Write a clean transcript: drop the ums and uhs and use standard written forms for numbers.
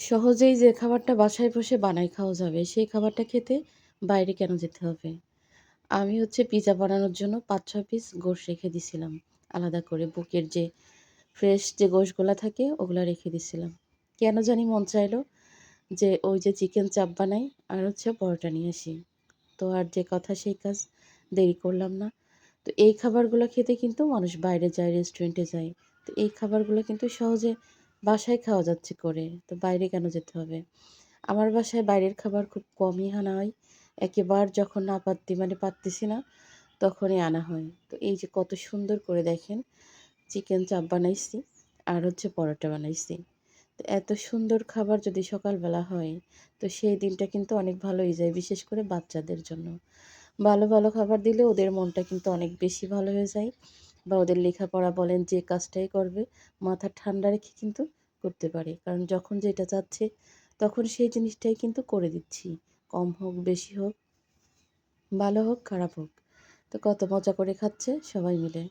সহজেই যে খাবারটা বাসায় বসে বানায় খাওয়া যাবে, সেই খাবারটা খেতে বাইরে কেন যেতে হবে? আমি হচ্ছে পিজ্জা বানানোর জন্য ৫-৬ পিস গোশ রেখে দিছিলাম। আলাদা করে বুকের যে ফ্রেশ যে গোশগুলা থাকে ওগুলা রেখে দিছিলাম। কেন জানি মন চাইলো যে ওই যে চিকেন চাপ বানাই আর হচ্ছে পরোটা নিয়ে আসি। তো আর যে কথা সেই কাজ, দেরি করলাম না। তো এই খাবারগুলো খেতে কিন্তু মানুষ বাইরে যায়, রেস্টুরেন্টে যায়। তো এই খাবারগুলো কিন্তু সহজে বাসায় খাওয়া যাচ্ছে করে। তো বাইরে কেন যেতে হবে? আমার বাসায় বাইরের খাবার খুব কমই আনা হয়। একেবার যখন না পারতি মানে পারতেছি না, তখনই আনা হয়। তো এই যে কত সুন্দর করে দেখেন চিকেন চাপ বানাইছি আর হচ্ছে পরোটা বানাইছি। তো এত সুন্দর খাবার যদি সকালবেলা হয়, তো সেই দিনটা কিন্তু অনেক ভালোই যায়, বিশেষ করে বাচ্চাদের জন্য। ভালো, ভালো খাবার দিলে ওদের মনটা কিন্তু অনেক বেশি ভালো হয়ে যায় বা ওদের লেখাপড়া বলেন যে কাজটাই করবে, মাথা ঠান্ডা রেখে কিন্তু করতে পারে। কারণ যখন যেটা চাচ্ছে, তখন সেই জিনিসটাই কিন্তু করে দিচ্ছি। কম হোক, বেশি হোক, ভালো হোক, খারাপ হোক। তো কত মজা করে খাচ্ছে সবাই মিলে।